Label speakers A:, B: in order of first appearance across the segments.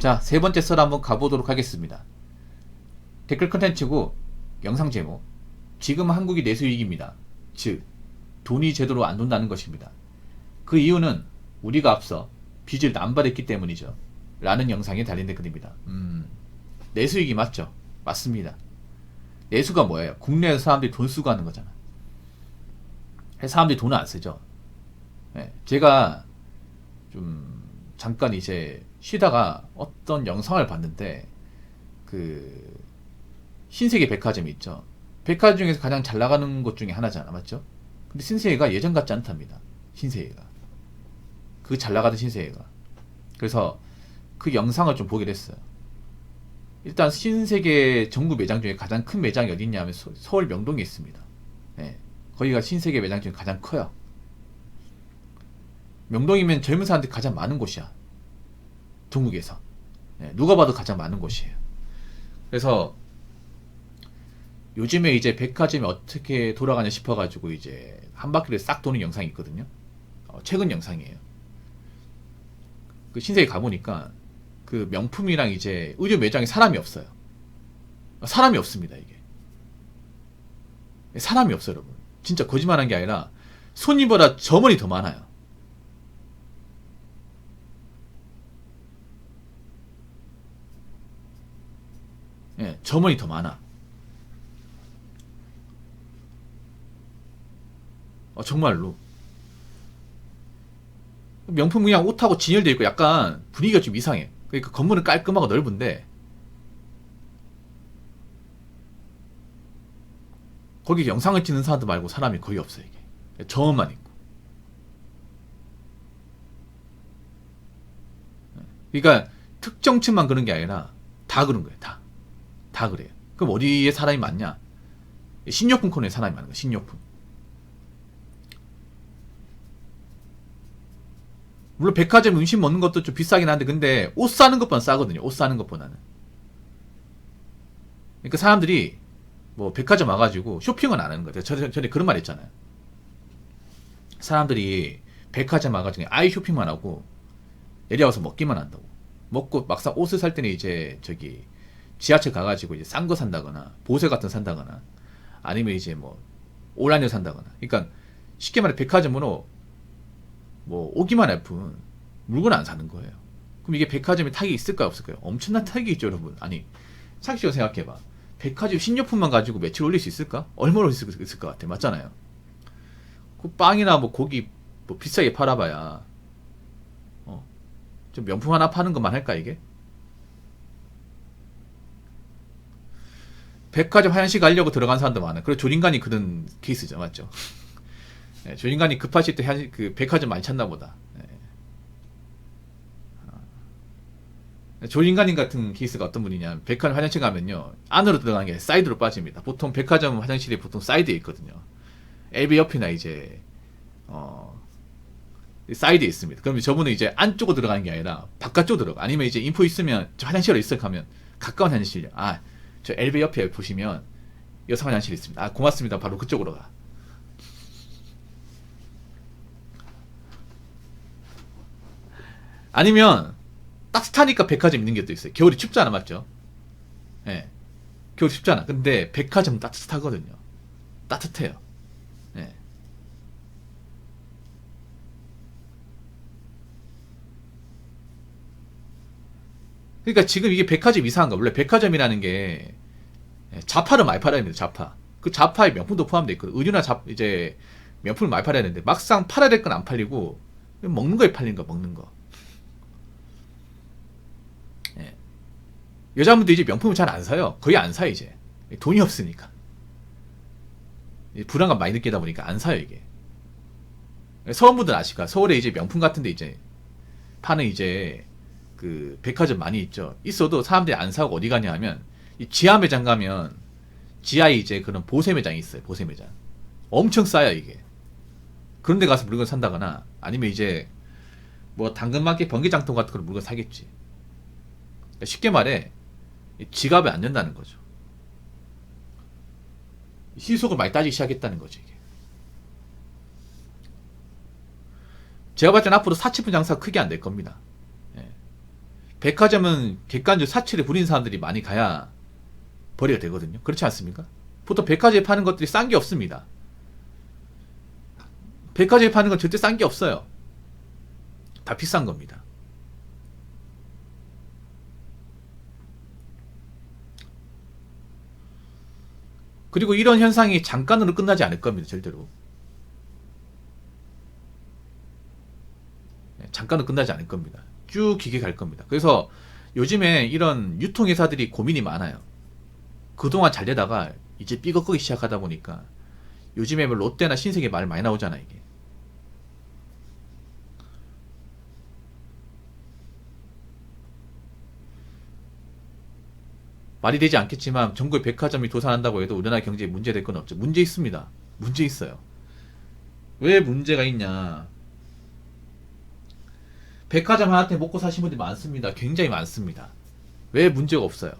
A: 자, 세 번째 썰 한번 가보도록 하겠습니다. 댓글 컨텐츠고 영상 제목. 지금 한국이 내수위기입니다. 즉 돈이 제대로 안 돈다는 것입니다. 그 이유는 우리가 앞서 빚을 남발했기 때문이죠. 라는 영상에 달린 댓글입니다. 내수위기 맞죠? 맞습니다. 내수가 뭐예요? 국내에서 사람들이 돈 쓰고 하는 거잖아. 사람들이 돈을 안 쓰죠. 네, 제가 좀 잠깐 이제 쉬다가 어떤 영상을 봤는데 그 신세계 백화점이 있죠. 백화점 중에서 가장 잘 나가는 곳 중에 하나잖아, 맞죠? 근데 신세계가 예전 같지 않답니다. 신세계가 그 잘 나가던 신세계가. 그래서 그 영상을 좀 보게 됐어요. 일단 신세계 전국 매장 중에 가장 큰 매장이 어디 있냐면 서울 명동에 있습니다. 네, 거기가 신세계 매장 중에 가장 커요. 명동이면 젊은 사람들이 가장 많은 곳이야. 중국에서. 네, 누가 봐도 가장 많은 곳이에요. 그래서 요즘에 이제 백화점이 어떻게 돌아가냐 싶어가지고 이제 한 바퀴를 싹 도는 영상이 있거든요. 최근 영상이에요. 그 신세계 가보니까 그 명품이랑 이제 의류 매장에 사람이 없어요. 사람이 없습니다, 이게. 사람이 없어요, 여러분. 진짜 거짓말한 게 아니라 손님보다 점원이 더 많아요. 예, 점원이 더 많아. 정말로. 명품 그냥 옷하고 진열되어 있고 약간 분위기가 좀 이상해. 그러니까 건물은 깔끔하고 넓은데 거기 영상을 찍는 사람들 말고 사람이 거의 없어요. 이게 점원만 있고. 그러니까 특정층만 그런 게 아니라 다 그런 거예요. 다 그래요. 그럼 어디에 사람이 많냐? 신용품 코너에 사람이 많은 거예요. 신용품. 물론 백화점 음식 먹는 것도 좀 비싸긴 한데 근데 옷 사는 것보다는 싸거든요. 옷 사는 것보다는. 그러니까 사람들이 뭐 백화점 와가지고 쇼핑은 안 하는 거예요. 전에 그런 말 했잖아요. 사람들이 백화점 와가지고 아이 쇼핑만 하고 내려와서 먹기만 한다고. 먹고 막상 옷을 살 때는 이제 저기 지하철 가가지고 이제 싼 거 산다거나 보세 같은 거 산다거나 아니면 이제 뭐 온라인으로 산다거나. 그러니까 쉽게 말해 백화점으로 뭐 오기만 할 뿐 물건 안 사는 거예요. 그럼 이게 백화점에 타격이 있을까요, 없을까요? 엄청난 타격이 있죠, 여러분. 아니 상식적으로 생각해봐. 백화점 신제품만 가지고 매출 올릴 수 있을까? 얼마나 올릴 수 있을 것 같아, 맞잖아요. 그 빵이나 뭐 고기 뭐 비싸게 팔아봐야 좀 명품 하나 파는 것만 할까 이게? 백화점 화장실 가려고 들어간 사람도 많아. 그리고 조인간이 그런 케이스죠, 맞죠? 네, 조인간이 급하실 때 그 백화점 많이 찾나 보다. 네. 조인간인 같은 케이스가 어떤 분이냐? 백화점 화장실 가면요 안으로 들어가는 게 아니라 사이드로 빠집니다. 보통 백화점 화장실이 보통 사이드에 있거든요. 엘베 옆이나 이제 사이드에 있습니다. 그럼 저분은 이제 안쪽으로 들어가는 게 아니라 바깥쪽으로 들어가. 아니면 이제 인포 있으면 저 화장실에 있어 가면 가까운 화장실이요. 저 엘베 옆에 보시면 여성 화장실이 있습니다. 고맙습니다. 바로 그쪽으로 가. 아니면 따뜻하니까 백화점 있는 게 또 있어요. 겨울이 춥잖아, 맞죠? 예. 네. 겨울이 춥잖아. 근데 백화점 따뜻하거든요. 따뜻해요. 예. 네. 그러니까 지금 이게 백화점 이상한 거. 원래 백화점이라는 게 자파를 많이 팔아야 됩니다. 자파. 그 자파에 명품도 포함되어 있거든. 의류나 이제 명품을 많이 팔아야 되는데 막상 팔아야 될 건 안 팔리고 먹는 거에 팔리는 거, 먹는 거. 예. 여자분들 이제 명품을 잘 안 사요. 거의 안 사요, 이제. 돈이 없으니까. 불안감 많이 느끼다 보니까 안 사요, 이게. 서울분들 아실까? 서울에 이제 명품 같은데 이제 파는 이제 그 백화점 많이 있죠. 있어도 사람들이 안 사고 어디 가냐 하면 이 지하 매장 가면 지하에 이제 그런 보세 매장이 있어요. 보세 매장. 엄청 싸요, 이게. 그런 데 가서 물건 산다거나 아니면 이제 뭐 당근마켓 번개장통 같은 그런 물건 사겠지. 쉽게 말해 지갑에 안 된다는 거죠. 시속을 많이 따지기 시작했다는 거죠, 이게. 제가 봤을 때는 앞으로 사치품 장사가 크게 안 될 겁니다. 예. 백화점은 객관적 사치를 부리는 사람들이 많이 가야 벌이가 되거든요. 그렇지 않습니까? 보통 백화점에 파는 것들이 싼 게 없습니다. 백화점에 파는 건 절대 싼 게 없어요. 다 비싼 겁니다. 그리고 이런 현상이 잠깐으로 끝나지 않을 겁니다. 절대로. 잠깐은 끝나지 않을 겁니다. 쭉 길게 갈 겁니다. 그래서 요즘에 이런 유통회사들이 고민이 많아요. 그동안 잘 되다가 이제 삐걱거기 시작하다 보니까 요즘에 뭐 롯데나 신세계 말 많이 나오잖아 이게. 말이 되지 않겠지만 전국에 백화점이 도산한다고 해도 우리나라 경제에 문제될 건 없죠. 문제 있습니다. 문제 있어요. 왜 문제가 있냐. 백화점 하나한테 먹고 사신 분들이 많습니다. 굉장히 많습니다. 왜 문제가 없어요?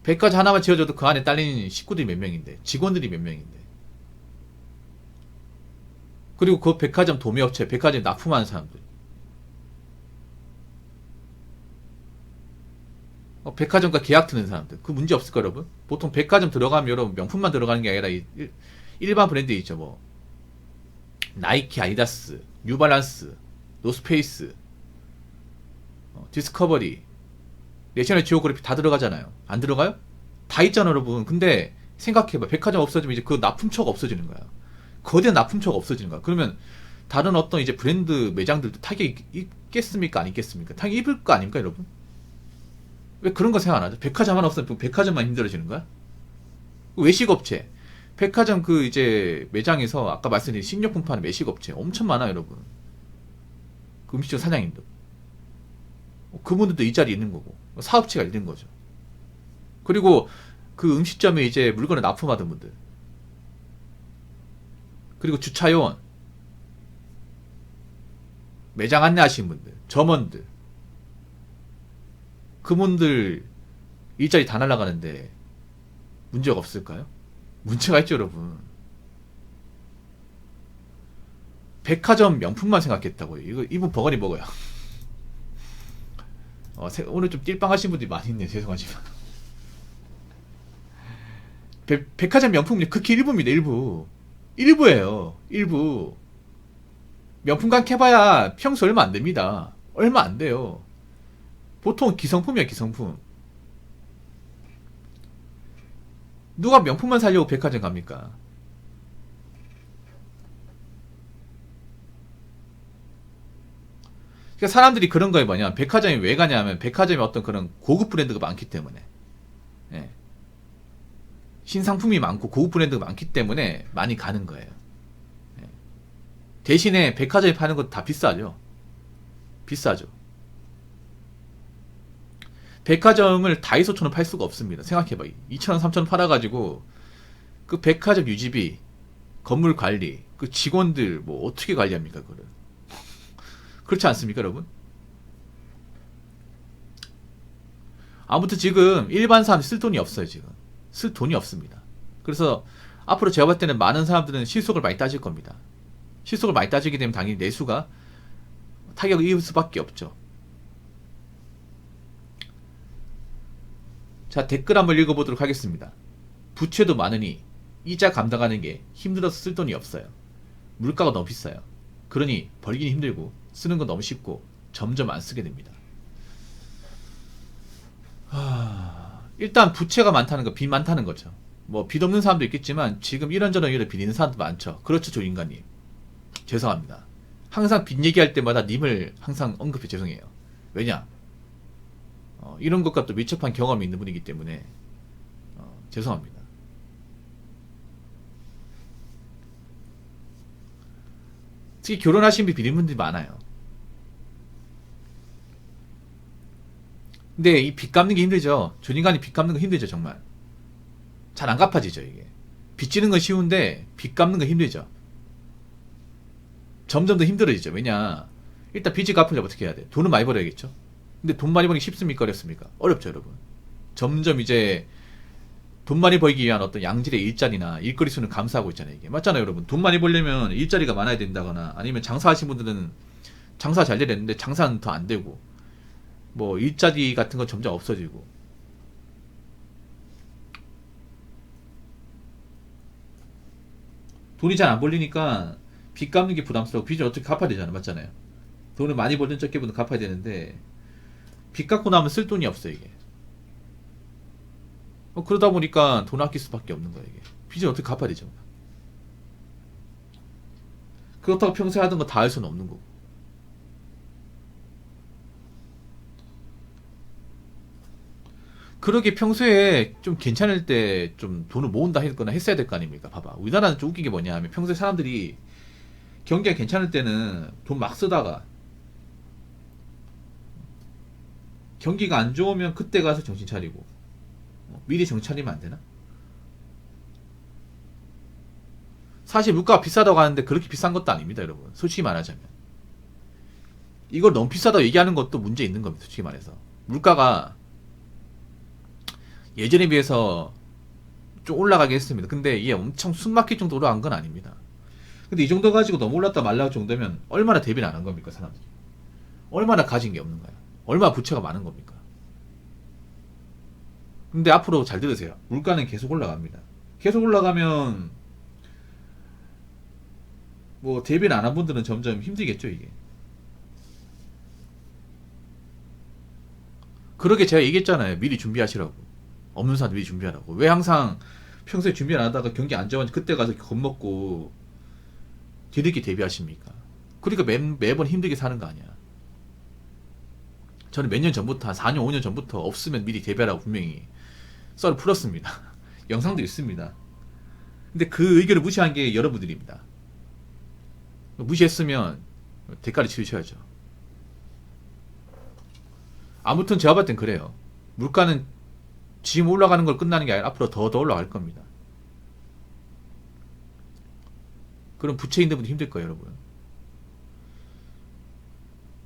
A: 백화점 하나만 지어줘도 그 안에 딸린 식구들이 몇 명인데, 직원들이 몇 명인데. 그리고 그 백화점 도매업체, 백화점 납품하는 사람들. 백화점과 계약 트는 사람들. 그 문제 없을까 여러분? 보통 백화점 들어가면 여러분 명품만 들어가는 게 아니라 일반 브랜드 있죠. 뭐 나이키, 아디다스, 뉴발란스, 노스페이스, 디스커버리, 내셔널 지오그래피 다 들어가잖아요. 안 들어가요? 다 있잖아 여러분. 근데 생각해봐. 백화점 없어지면 이제 그 납품처가 없어지는 거야. 거대한 납품처가 없어지는 거야. 그러면 다른 어떤 이제 브랜드 매장들도 타격이 있겠습니까? 안 있겠습니까? 타격이 입을 거 아닙니까 여러분? 왜 그런 거 생각 안 하죠? 백화점 하나 없으면 백화점만 힘들어지는 거야? 외식업체, 백화점 그 이제 매장에서 아까 말씀드린 식료품 파는 외식업체 엄청 많아요 여러분. 그 음식점 사장님도 그분들도 이 자리에 있는 거고 사업체가 있는 거죠. 그리고 그 음식점에 이제 물건을 납품하던 분들, 그리고 주차요원, 매장 안내하시는 분들, 점원들, 그분들 일자리 다 날아가는데 문제가 없을까요? 문제가 있죠 여러분. 백화점 명품만 생각했다고요. 이분 버거니 먹어요. 오늘 좀 띨빵하신 분들이 많이 있네요. 죄송하지만 백화점 명품은 극히 일부입니다. 일부예요. 일부. 명품관 캐봐야 평수 얼마 안 됩니다. 얼마 안 돼요. 보통 기성품이야 기성품. 누가 명품만 사려고 백화점 갑니까? 그러니까 사람들이 그런 거에 뭐냐, 백화점이 왜 가냐면 백화점에 어떤 그런 고급 브랜드가 많기 때문에, 예. 신상품이 많고 고급 브랜드가 많기 때문에 많이 가는 거예요. 예. 대신에 백화점에 파는 건 다 비싸죠. 비싸죠. 백화점을 다이소처럼 팔 수가 없습니다. 생각해봐. 2,000원, 3,000원 팔아가지고 그 백화점 유지비, 건물 관리, 그 직원들 뭐 어떻게 관리합니까 그거를? 그렇지 않습니까 여러분? 아무튼 지금 일반 사람 쓸 돈이 없어요. 지금 쓸 돈이 없습니다. 그래서 앞으로 제가 봤을 때는 많은 사람들은 실속을 많이 따질 겁니다. 실속을 많이 따지게 되면 당연히 내수가 타격을 입을 수밖에 없죠. 자, 댓글 한번 읽어보도록 하겠습니다. 부채도 많으니 이자 감당하는 게 힘들어서 쓸 돈이 없어요. 물가가 너무 비싸요. 그러니 벌기는 힘들고 쓰는 건 너무 쉽고 점점 안 쓰게 됩니다. 일단 부채가 많다는 거, 빚 많다는 거죠. 뭐 빚 없는 사람도 있겠지만 지금 이런저런 이유로 빚 있는 사람도 많죠. 그렇죠, 조인가님. 죄송합니다. 항상 빚 얘기할 때마다 님을 항상 언급해 죄송해요. 왜냐? 이런 것과 또 밀접한 경험이 있는 분이기 때문에 죄송합니다. 특히 결혼하신 분 빚 있는 분들이 많아요. 근데 이 빚 갚는 게 힘들죠. 조인간이 빚 갚는 거 힘들죠. 정말 잘 안 갚아지죠. 이게 빚 지는 건 쉬운데 빚 갚는 건 힘들죠. 점점 더 힘들어지죠. 왜냐, 일단 빚을 갚으려면 어떻게 해야 돼? 돈을 많이 벌어야겠죠. 근데 돈 많이 버는 게 쉽습니까? 어렵습니까? 어렵죠 여러분. 점점 이제 돈 많이 벌기 위한 어떤 양질의 일자리나 일거리 수는 감소하고 있잖아요. 이게 맞잖아요 여러분. 돈 많이 벌려면 일자리가 많아야 된다거나, 아니면 장사하신 분들은 장사 잘 되는데 장사는 더 안 되고, 뭐 일자리 같은 건 점점 없어지고. 돈이 잘 안 벌리니까 빚 갚는 게 부담스럽고, 빚을 어떻게 갚아야 되잖아. 맞잖아요. 돈을 많이 벌든 적게 벌든 갚아야 되는데 빚 갚고 나면 쓸 돈이 없어 이게. 그러다 보니까 돈 아낄 수밖에 없는 거야 이게. 빚을 어떻게 갚아야 되죠. 그렇다고 평소에 하던 거 다 할 수는 없는 거고. 그러게 평소에 좀 괜찮을 때 좀 돈을 모은다 했거나 했어야 될 거 아닙니까? 봐봐. 우리나라는 좀 웃긴 게 뭐냐 하면, 평소에 사람들이 경기가 괜찮을 때는 돈 막 쓰다가 경기가 안 좋으면 그때 가서 정신 차리고, 미리 정신 차리면 안 되나? 사실 물가가 비싸다고 하는데 그렇게 비싼 것도 아닙니다, 여러분. 솔직히 말하자면. 이걸 너무 비싸다고 얘기하는 것도 문제 있는 겁니다, 솔직히 말해서. 물가가 예전에 비해서 좀 올라가게 했습니다. 근데 이게 엄청 숨막힐 정도로 한 건 아닙니다. 근데 이 정도 가지고 너무 올랐다 말라 정도면 얼마나 대비를 안 한 겁니까, 사람들이? 얼마나 가진 게 없는 거야? 얼마나 부채가 많은 겁니까? 근데 앞으로 잘 들으세요. 물가는 계속 올라갑니다. 계속 올라가면 뭐 대비를 안 한 분들은 점점 힘들겠죠, 이게. 그러게 제가 얘기했잖아요. 미리 준비하시라고. 없는 사람 미리 준비하라고. 왜 항상 평소에 준비 안 하다가 경기 안 좋아지면 그때 가서 겁먹고 뒤늦게 대비하십니까? 그러니까 매번 힘들게 사는 거 아니야. 저는 몇 년 전부터, 한 4년, 5년 전부터 없으면 미리 대비하라고 분명히 썰을 풀었습니다. 영상도 있습니다. 근데 그 의견을 무시한 게 여러분들입니다. 무시했으면 대가를 치르셔야죠. 아무튼 제가 봤을 땐 그래요. 물가는 지금 올라가는 걸 끝나는 게 아니라 앞으로 더 올라갈 겁니다. 그럼 부채 있는 분들 힘들 거예요, 여러분.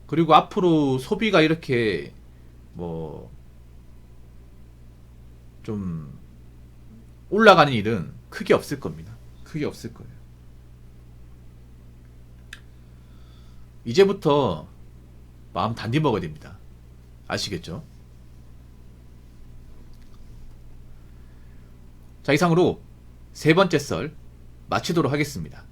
A: 그리고 앞으로 소비가 이렇게 뭐 좀 올라가는 일은 크게 없을 겁니다. 크게 없을 거예요. 이제부터 마음 단디 먹어야 됩니다. 아시겠죠? 자, 이상으로 세 번째 썰 마치도록 하겠습니다.